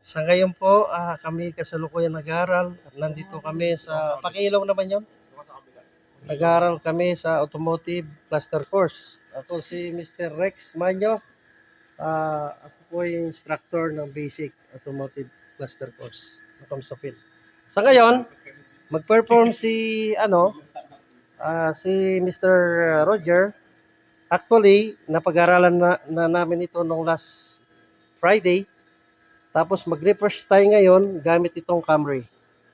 Sa ngayon po, kami kasalukuyan nag-aaral at nandito kami sa, pakiilaw naman yon. Nag-aaral kami sa Automotive Cluster Course. Ako si Mr. Rex Manyo. Ako po yung instructor ng Basic Automotive Cluster Course. Sa field. Sa ngayon, mag-perform si Mr. Roger. Actually, napag-aralan na namin ito nung last Friday. Tapos mag-refresh tayo ngayon gamit itong Camry.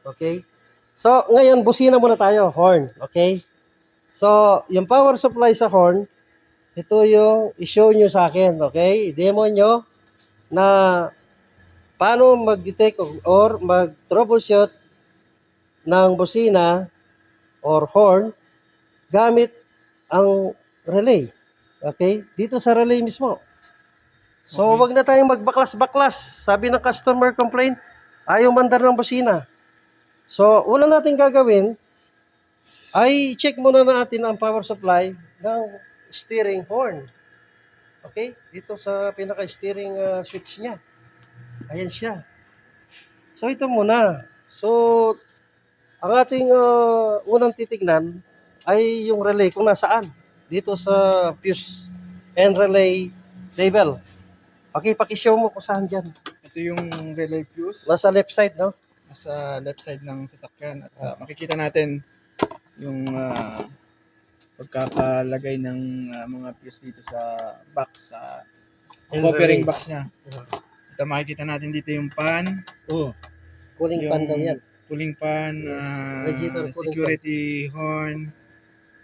Okay? So, ngayon, busina muna tayo, horn. Okay? So, yung power supply sa horn, ito yung i-show nyo sa akin. Okay? I-demo nyo na paano mag-detect or mag-troubleshoot ng busina or horn gamit ang relay. Okay? Dito sa relay mismo. So, wag na tayong magbaklas-baklas. Sabi ng customer complaint, ayaw mandar ng busina. So, una natin gagawin ay check muna natin ang power supply ng steering horn. Okay? Dito sa pinaka-steering switch niya. Ayan siya. So, ito muna. So, ang ating unang titignan ay yung relay kung nasaan. Dito sa fuse and relay label. Okay, pakishow mo kung saan dyan. Ito yung relay fuse. Nasa left side, no? Nasa left side ng sasakyan. At makikita natin yung pagkapalagay ng mga fuse dito sa box. Sa covering box niya. Ito makikita natin dito yung pan. Cooling yung pan daw yan. Cooling pan, Yes. security horn,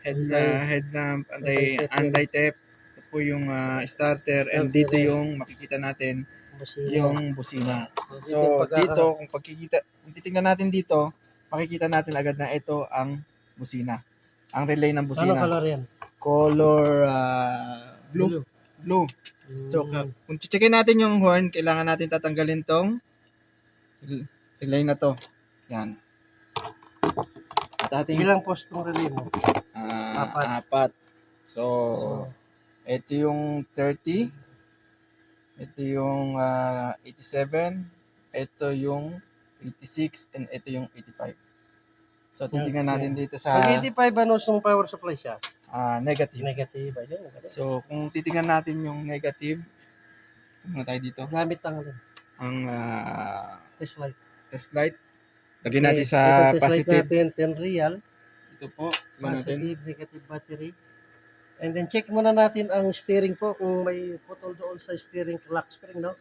headlamp, anti-theft. Ito po yung starter, and dito yung makikita natin yung busina. So dito kung titingnan natin dito, makikita natin agad na ito ang busina. Ang relay ng busina. Ano color yan? Color blue. So kung checkin natin yung horn, kailangan natin tatanggalin tong relay na to. Yan. At Ilang post ng relay mo? Apat. So, ito yung 30. Ito yung 87. Ito yung 86. And ito yung 85. So, titingnan natin dito sa... Pag 85, ano yung power supply siya? Negative. Negative. Ayun. So, kung titingnan natin yung negative, tingnan tayo dito. Gamit ang test light. Lagyan natin sa positive. Natin 10 real. Ito po. Positive, negative battery. And then check muna natin ang steering po kung may putol doon sa steering lock spring, no?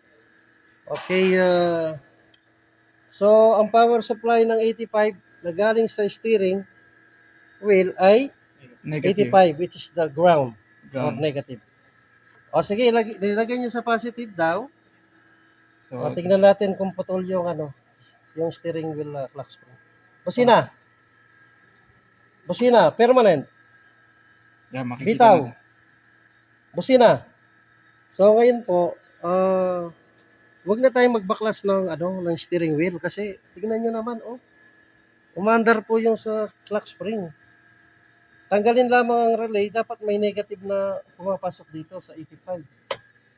Okay. So, ang power supply ng 85 na galing sa steering wheel ay negative. 85, which is the ground. Or negative. O sige, ilagay nyo sa positive daw. So, tingnan natin kung putol yung yung steering wheel lock spring. Busina, permanent. Yeah, makikita Bitaw. natin. Busina. So ngayon po, wag na tayong magbaklas ng steering wheel kasi tingnan niyo naman, umandar po yung sa lock spring. Tanggalin lamang ang relay, dapat may negative na pumapasok dito sa 85.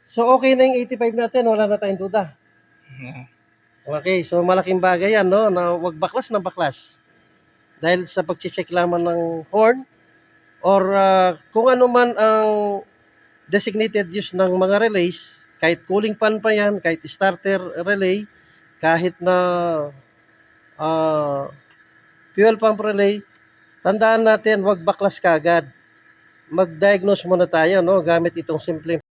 So okay na yung 85 natin, wala na tayong duda. Okay, so malaking bagay yan, no? Na wag baklas na baklas. Dahil sa pag-check lamang ng horn or kung ano man ang designated use ng mga relays, kahit cooling pan pa yan, kahit starter relay, kahit na fuel pump relay, tandaan natin, wag baklas kagad. Mag-diagnose muna tayo, no? Gamit itong simple